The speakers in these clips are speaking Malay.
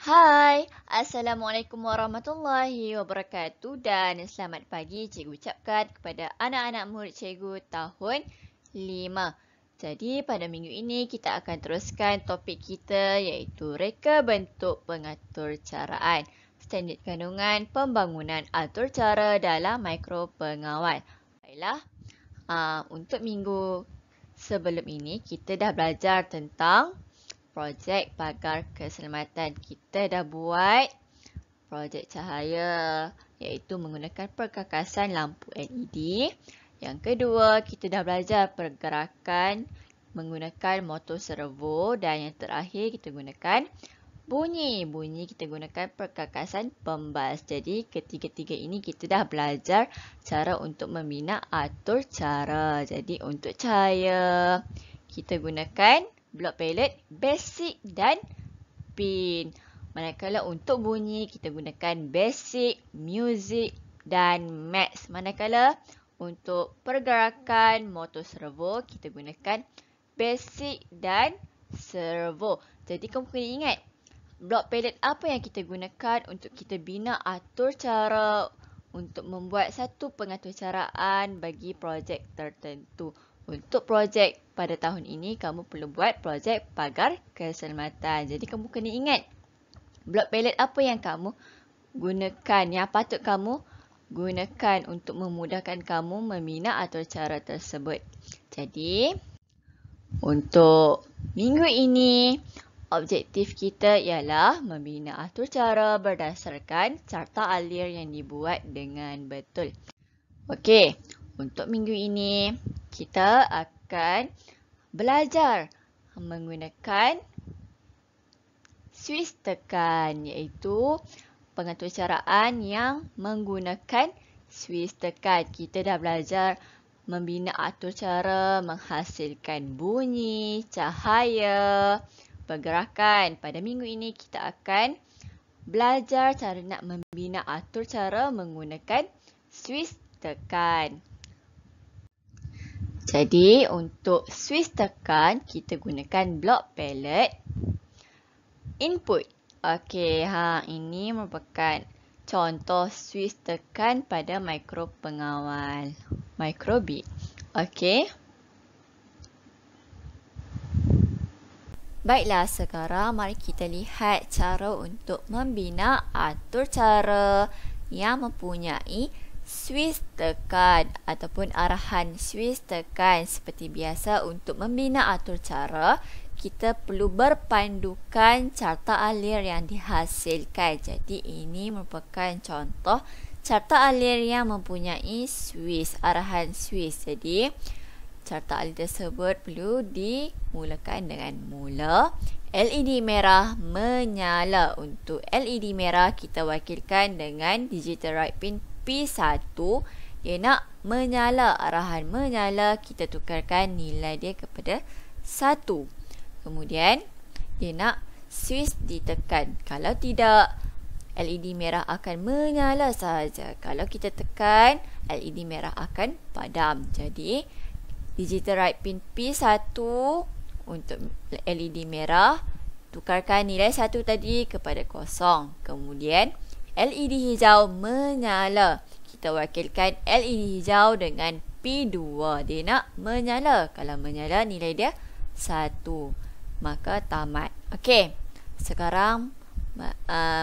Hai, Assalamualaikum warahmatullahi wabarakatuh dan selamat pagi cikgu ucapkan kepada anak-anak murid cikgu tahun 5. Jadi pada minggu ini kita akan teruskan topik kita iaitu reka bentuk pengatur caraan. Standard kandungan pembangunan atur cara dalam mikropengawal. Baiklah, untuk minggu sebelum ini kita dah belajar tentang projek pagar keselamatan. Kita dah buat projek cahaya iaitu menggunakan perkakasan lampu LED. Yang kedua, kita dah belajar pergerakan menggunakan motor servo dan yang terakhir kita gunakan bunyi. Bunyi kita gunakan perkakasan pembas. Jadi ketiga-tiga ini kita dah belajar cara untuk membina atur cara. Jadi untuk cahaya kita gunakan blok pelet, basic dan pin. Manakala untuk bunyi, kita gunakan basic, music dan max. Manakala untuk pergerakan motor servo, kita gunakan basic dan servo. Jadi kamu kena ingat, blok pelet apa yang kita gunakan untuk kita bina atur cara untuk membuat satu pengatur caraan bagi projek tertentu. Untuk projek pada tahun ini, kamu perlu buat projek pagar keselamatan. Jadi, kamu kena ingat blok pelet apa yang kamu gunakan, yang patut kamu gunakan untuk memudahkan kamu membina atur cara tersebut. Jadi, untuk minggu ini, objektif kita ialah membina atur cara berdasarkan carta alir yang dibuat dengan betul. Okey, untuk minggu ini, kita akan belajar menggunakan switch tekan iaitu pengatur caraan yang menggunakan switch tekan. Kita dah belajar membina atur cara menghasilkan bunyi, cahaya, pergerakan. Pada minggu ini kita akan belajar cara nak membina atur cara menggunakan switch tekan. Jadi, untuk switch tekan, kita gunakan blok pelet input. Okey, ini merupakan contoh switch tekan pada mikropengawal. Microbit. Okey. Baiklah, sekarang mari kita lihat cara untuk membina atur cara yang mempunyai switch tekan ataupun arahan switch tekan. Seperti biasa, untuk membina atur cara, kita perlu berpandukan carta alir yang dihasilkan. Jadi ini merupakan contoh carta alir yang mempunyai switch, arahan switch. Jadi carta alir tersebut perlu dimulakan dengan mula LED merah menyala. Untuk LED merah kita wakilkan dengan digital right pin P1. Dia nak menyala, arahan menyala, kita tukarkan nilai dia kepada 1. Kemudian dia nak switch ditekan. Kalau tidak, LED merah akan menyala sahaja. Kalau kita tekan, LED merah akan padam. Jadi digital right pin P1 untuk LED merah, tukarkan nilai 1 tadi kepada 0. Kemudian LED hijau menyala. Kita wakilkan LED hijau dengan P2. Dia nak menyala. Kalau menyala, nilai dia 1. Maka tamat. Okey. Sekarang,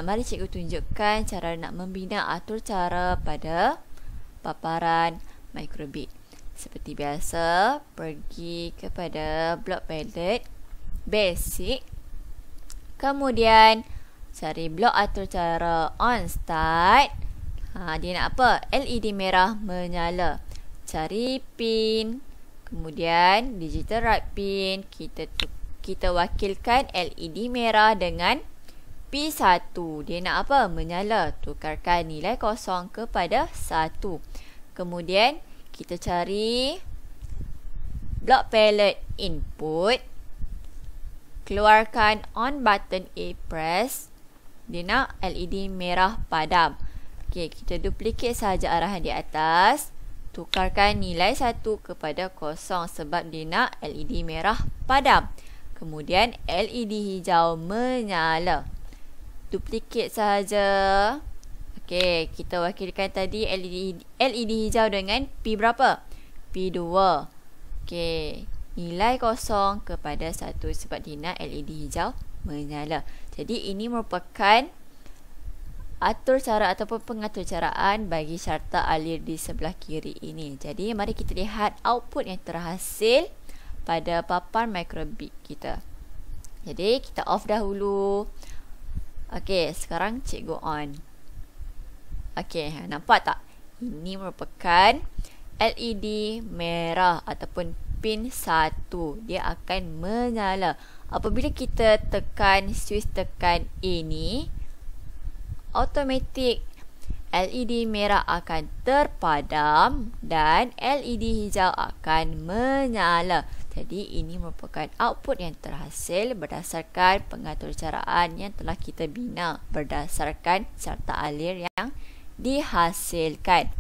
mari cikgu tunjukkan cara nak membina atur cara pada paparan microbit. Seperti biasa, pergi kepada blok pelet basic. Kemudian cari blok atur cara on start. Dia nak apa? LED merah menyala. Cari pin. Kemudian digital right pin. Kita wakilkan LED merah dengan P1. Dia nak apa? Menyala. Tukarkan nilai 0 kepada 1. Kemudian kita cari blok pelet input. Keluarkan on button A press. Dia nak LED merah padam. Okey, kita duplicate sahaja arahan di atas. Tukarkan nilai 1 kepada 0 sebab dia nak LED merah padam. Kemudian LED hijau menyala. duplicate sahaja. Okey, kita wakilkan tadi LED hijau dengan P berapa? P2. Okey, nilai kosong kepada 1 sebab dia nak LED hijau menyala. Jadi ini merupakan atur cara ataupun pengatur caraan bagi syarta alir di sebelah kiri ini. Jadi mari kita lihat output yang terhasil pada papan microbit kita. Jadi kita off dahulu. Okey, sekarang cikgu on. Okey, nampak tak? Ini merupakan LED merah ataupun pin 1. Dia akan menyala. Apabila kita tekan switch tekan ini, automatik LED merah akan terpadam dan LED hijau akan menyala. Jadi ini merupakan output yang terhasil berdasarkan pengatur caraan yang telah kita bina berdasarkan syarta alir yang dihasilkan.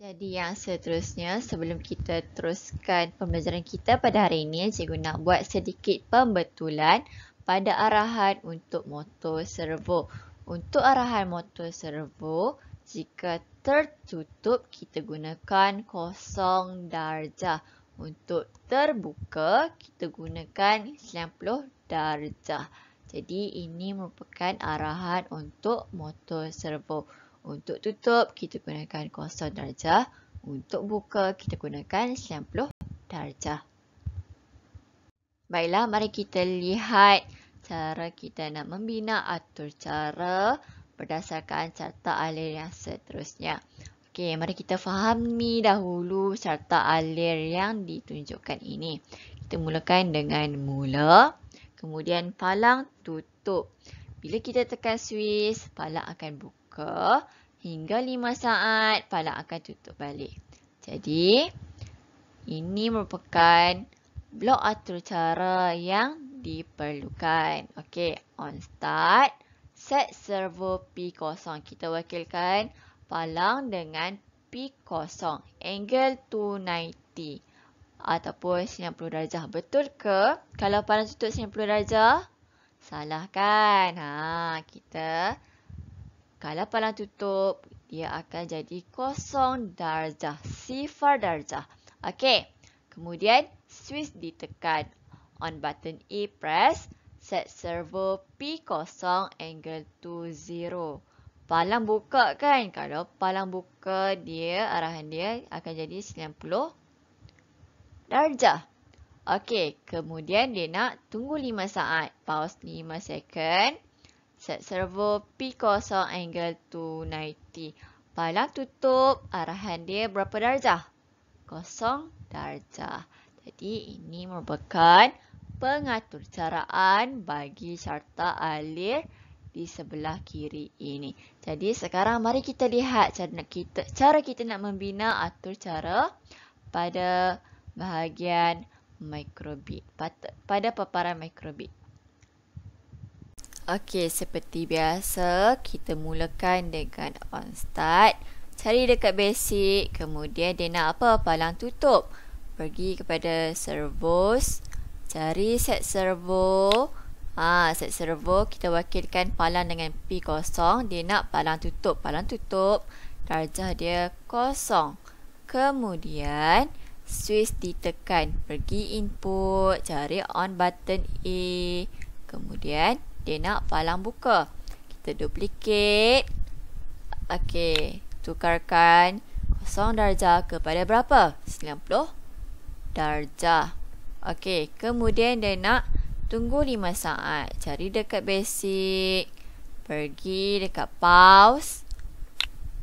Jadi yang seterusnya, sebelum kita teruskan pembelajaran kita pada hari ini, cikgu nak buat sedikit pembetulan pada arahan untuk motor servo. Untuk arahan motor servo, jika tertutup, kita gunakan 0 darjah. Untuk terbuka, kita gunakan 90 darjah. Jadi, ini merupakan arahan untuk motor servo. Untuk tutup, kita gunakan 0 darjah. Untuk buka, kita gunakan 90 darjah. Baiklah, mari kita lihat cara kita nak membina atur cara berdasarkan carta alir yang seterusnya. Okey, mari kita fahami dahulu carta alir yang ditunjukkan ini. Kita mulakan dengan mula, kemudian palang tutup. Bila kita tekan switch, palang akan buka hingga 5 saat, palang akan tutup balik. Jadi, ini merupakan blok atur cara yang diperlukan. Okey, on start, set servo P0. Kita wakilkan palang dengan P0, angle 290 ataupun 90 darjah. Betul ke? Kalau palang tutup 90 darjah? Salah kan? Kalau palang tutup, dia akan jadi 0 darjah, 0 darjah. Okey, kemudian switch ditekan. On button E press, set servo P0, angle 20. Palang buka kan? Kalau palang buka, arahan dia akan jadi 90 darjah. Okey, kemudian dia nak tunggu 5 saat. Pause 5 second. Set servo P0, angle 290. Palang tutup, arahan dia berapa darjah? 0 darjah. Jadi ini merupakan pengatur caraan bagi syarta alir di sebelah kiri ini. Jadi sekarang mari kita lihat cara kita nak membina atur cara pada bahagian microbit, pada paparan microbit. Okey, seperti biasa kita mulakan dengan on start. Cari dekat basic, kemudian dia nak apa? Palang tutup. Pergi kepada servos. Cari set servo. Set servo kita wakilkan palang dengan P0. Dia nak palang tutup. Palang tutup. Darjah dia 0. Kemudian switch ditekan. Pergi input. Cari on button A. Kemudian dia nak palang buka. Kita duplicate. Okey. Tukarkan 0 darjah kepada berapa? 90 darjah. Okey, kemudian dia nak tunggu 5 saat. Cari dekat basic. Pergi dekat pause.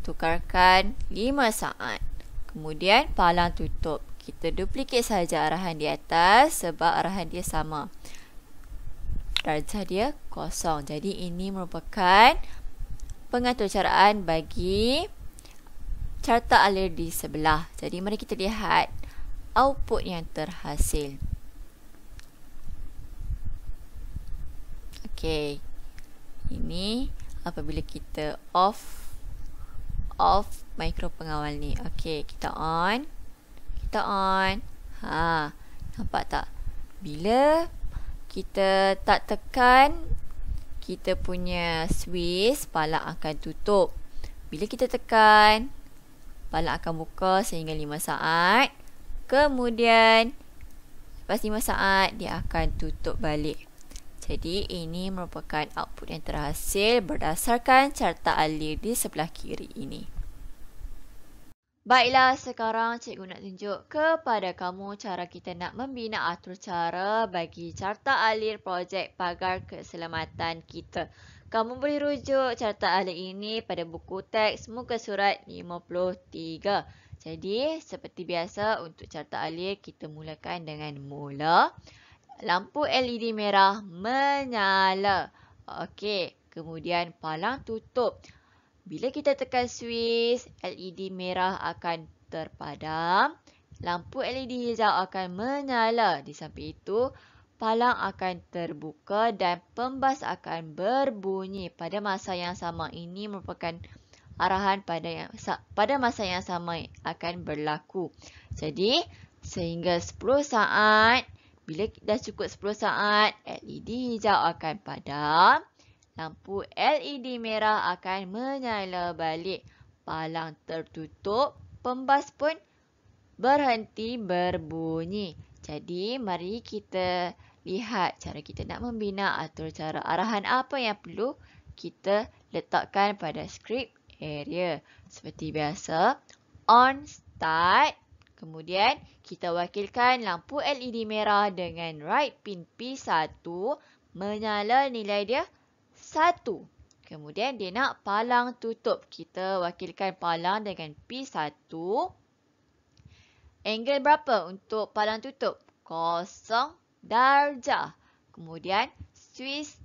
Tukarkan 5 saat. Kemudian palang tutup. Kita duplicate saja arahan di atas sebab arahan dia sama. Darjah dia 0. Jadi ini merupakan pengatur caraan bagi carta alir di sebelah. Jadi mari kita lihat output yang terhasil. Okey. Ini apabila kita off mikro pengawal ni. Okey, kita on. Nampak tak? Bila kita tak tekan, kita punya Swiss palang akan tutup. Bila kita tekan, palang akan buka sehingga 5 saat. Kemudian lepas 5 saat dia akan tutup balik. Jadi ini merupakan output yang terhasil berdasarkan carta alir di sebelah kiri ini. Baiklah, sekarang cikgu nak tunjuk kepada kamu cara kita nak membina atur cara bagi carta alir projek pagar keselamatan kita. Kamu boleh rujuk carta alir ini pada buku teks muka surat 53. Jadi, seperti biasa untuk carta alir kita mulakan dengan mula. Lampu LED merah menyala. Okey, kemudian palang tutup. Bila kita tekan Swiss, LED merah akan terpadam. Lampu LED hijau akan menyala. Di samping itu, palang akan terbuka dan pembas akan berbunyi pada masa yang sama. Ini merupakan arahan pada masa yang sama akan berlaku. Jadi, sehingga 10 saat, bila dah cukup 10 saat, LED hijau akan padam. Lampu LED merah akan menyala balik. Palang tertutup. Pembas pun berhenti berbunyi. Jadi, mari kita lihat cara kita nak membina atur cara arahan apa yang perlu kita letakkan pada script area. Seperti biasa, on start. Kemudian, kita wakilkan lampu LED merah dengan right pin P1 menyala nilai dia 1. Kemudian dia nak palang tutup. Kita wakilkan palang dengan P1. Angle berapa untuk palang tutup? 0 darjah. Kemudian Swiss,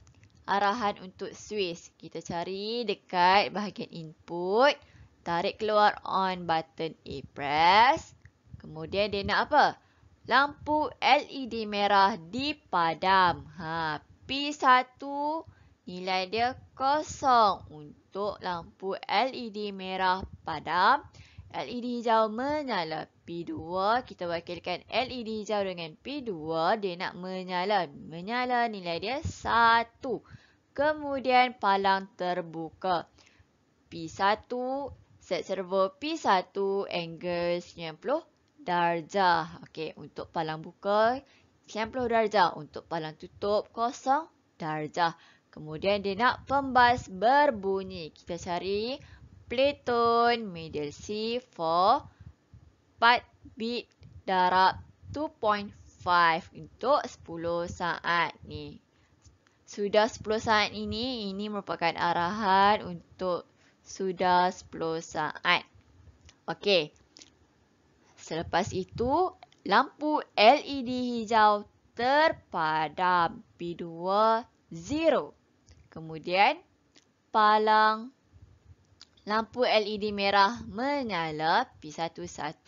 arahan untuk Swiss. Kita cari dekat bahagian input. Tarik keluar on button A press. Kemudian dia nak apa? Lampu LED merah dipadam. P1 nilai dia 0 untuk lampu LED merah padam. LED hijau menyala. P2 kita wakilkan LED hijau dengan P2. Dia nak menyala. Menyala nilai dia 1. Kemudian palang terbuka. P1 set servo P1 angle 90 darjah. Okey, untuk palang buka 90 darjah. Untuk palang tutup 0 darjah. Kemudian dia nak pembas berbunyi. Kita cari Playtone middle C for 4 bit darab 2.5 untuk 10 saat ni. Sudah 10 saat ini merupakan arahan untuk sudah 10 saat. Okey. Selepas itu, lampu LED hijau terpadam. P2 0. Kemudian, palang lampu LED merah menyala. P1 1.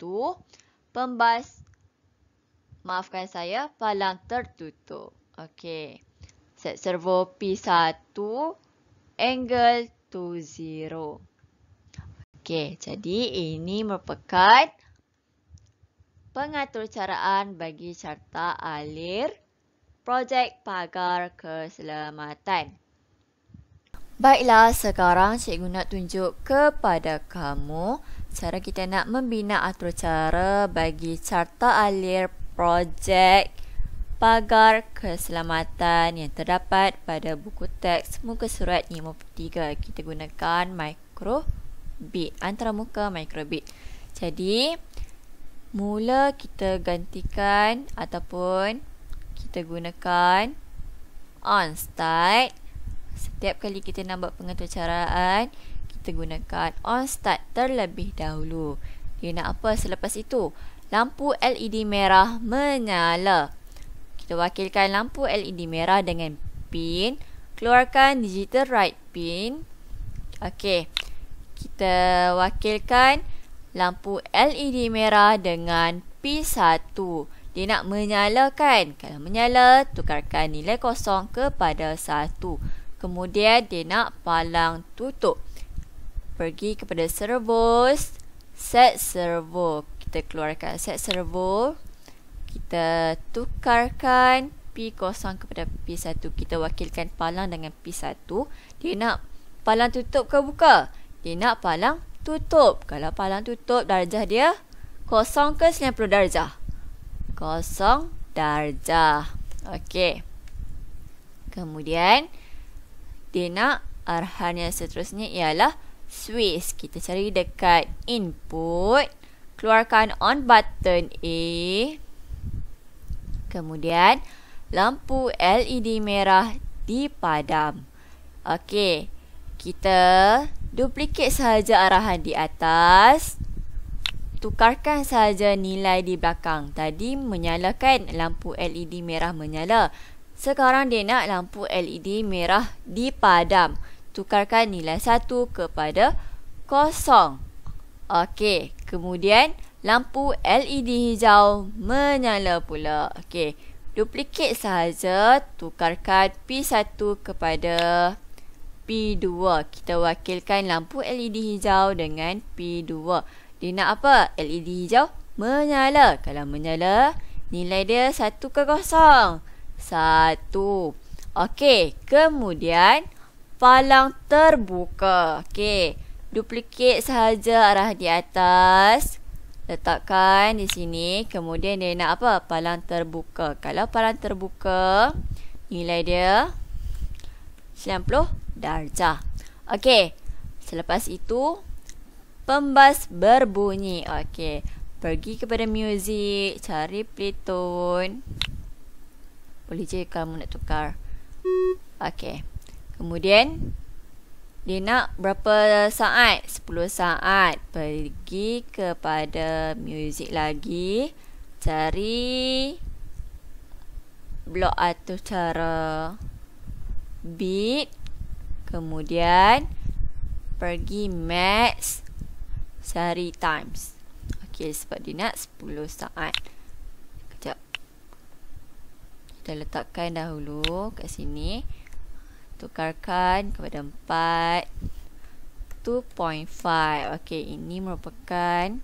Pembas, maafkan saya, palang tertutup. Okey. Set servo P1. Angle 20. Okey, jadi ini merupakan pengaturcaraan bagi carta alir projek pagar keselamatan. Baiklah, sekarang cikgu nak tunjuk kepada kamu cara kita nak membina atur cara bagi carta alir projek pagar keselamatan yang terdapat pada buku teks muka surat 53. Kita gunakan microbit, antarmuka microbit. Jadi, mula kita gantikan ataupun kita gunakan on start. Setiap kali kita nak buat pengaturcaraan, kita gunakan on start terlebih dahulu. Dia nak apa selepas itu? Lampu LED merah menyala. Kita wakilkan lampu LED merah dengan pin. Keluarkan digital right pin. Okey. Kita wakilkan lampu LED merah dengan P1. Dia nak menyalakan. Kalau menyala, tukarkan nilai kosong kepada 1. Kemudian dia nak palang tutup. Pergi kepada servos, set servo. Kita keluarkan set servo. Kita tukarkan P0 kepada P1. Kita wakilkan palang dengan P1. Dia nak palang tutup ke buka? Dia nak palang tutup. Kalau palang tutup, darjah dia 0 ke 90 darjah? 0 darjah. Okey. Kemudian, dia nak arahan yang seterusnya ialah switch. Kita cari dekat input. Keluarkan on button A. Kemudian, lampu LED merah dipadam. Okey. Kita duplicate sahaja arahan di atas. Tukarkan sahaja nilai di belakang. Tadi menyalakan lampu LED merah menyala. Sekarang dia nak lampu LED merah dipadam. Tukarkan nilai 1 kepada 0. Okey. Kemudian lampu LED hijau menyala pula. Okey. Duplicate sahaja. Tukarkan P1 kepada P2. Kita wakilkan lampu LED hijau dengan P2. Dia nak apa? LED hijau menyala. Kalau menyala, nilai dia 1 ke 0? 1. Okey. Kemudian, palang terbuka. Okey. Duplicate sahaja arah di atas. Letakkan di sini. Kemudian dia nak apa? Palang terbuka. Kalau palang terbuka, nilai dia 90 darjah. Okey. Selepas itu, pembas berbunyi. Okey. Pergi kepada music. Cari playtone. Boleh je kamu nak tukar. Okey. Kemudian, dia nak berapa saat? 10 saat. Pergi kepada music lagi. Cari blok atur cara beat. Kemudian pergi max. Cari times. Okey, sebab dia nak 10 saat. Kejap. Kita letakkan dahulu kat sini. Tukarkan kepada 4. 2.5. Okey, ini merupakan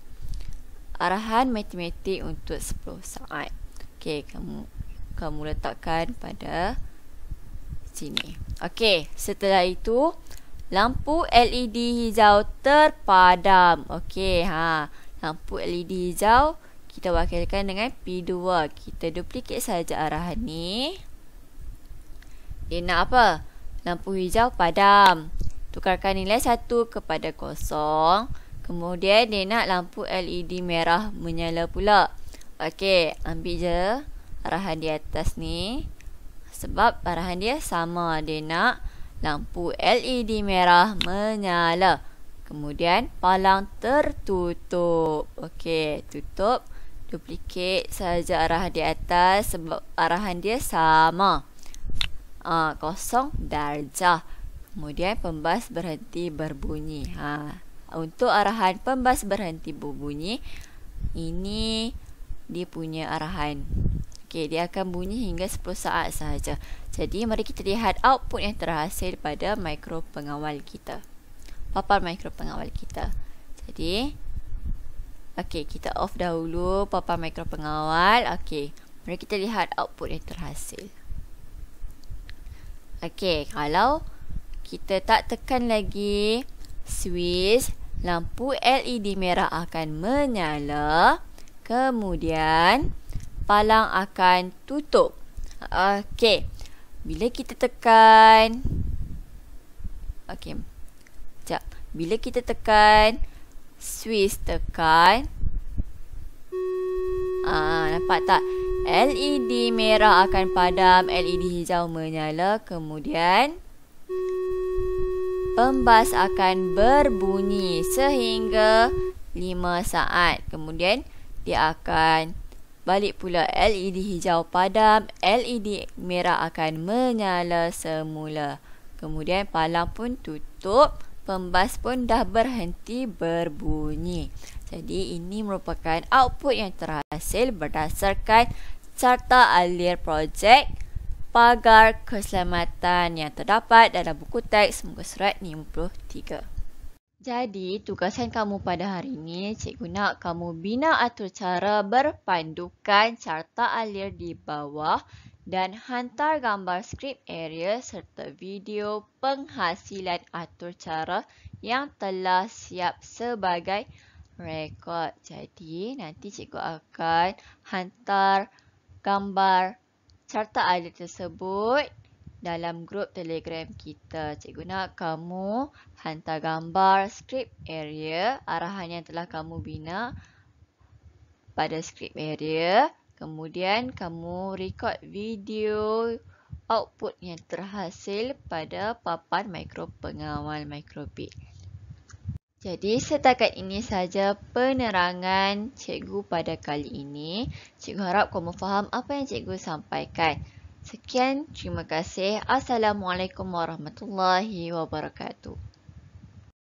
arahan matematik untuk 10 saat. Okey, kamu letakkan pada sini. Okey, setelah itu lampu LED hijau terpadam. Okey, lampu LED hijau kita wakilkan dengan P2. Kita duplicate saja arahan ni. Dia nak apa? Lampu hijau padam. Tukarkan nilai 1 kepada 0. Kemudian dia nak lampu LED merah menyala pula. Okey, ambil je arahan di atas ni. Sebab arahan dia sama. Dia nak lampu LED merah menyala. Kemudian palang tertutup. Okey, tutup. Duplicate saja arahan di atas sebab arahan dia sama. 0 darjah. Kemudian pembas berhenti berbunyi. Untuk arahan pembas berhenti berbunyi, ini dia punya arahan. Okey, dia akan bunyi hingga 10 saat sahaja. Jadi mari kita lihat output yang terhasil pada mikro pengawal kita. Papan mikro pengawal kita. Jadi, okey, kita off dahulu papan mikro pengawal. Okey, mari kita lihat output yang terhasil. Okey, kalau kita tak tekan lagi switch, lampu LED merah akan menyala. Kemudian, palang akan tutup. Okey, bila kita tekan, okey, sekejap. Bila kita tekan switch, tekan, nampak tak? LED merah akan padam, LED hijau menyala. Kemudian pembas akan berbunyi sehingga 5 saat. Kemudian dia akan balik pula, LED hijau padam, LED merah akan menyala semula. Kemudian palang pun tutup, pembas pun dah berhenti berbunyi. Jadi ini merupakan output yang terhasil berdasarkan carta alir projek pagar keselamatan yang terdapat dalam buku teks muka surat 53. Jadi, tugasan kamu pada hari ini, cikgu nak kamu bina atur cara berpandukan carta alir di bawah dan hantar gambar skrip area serta video penghasilan atur cara yang telah siap sebagai rekod. Jadi, nanti cikgu akan hantar gambar carta audit tersebut dalam grup Telegram kita. Cikgu nak kamu hantar gambar skrip area, arahan yang telah kamu bina pada skrip area. Kemudian kamu rekod video output yang terhasil pada papan mikro pengawal mikrobit. Jadi setakat ini saja penerangan cikgu pada kali ini. Cikgu harap kamu faham apa yang cikgu sampaikan. Sekian, terima kasih. Assalamualaikum warahmatullahi wabarakatuh.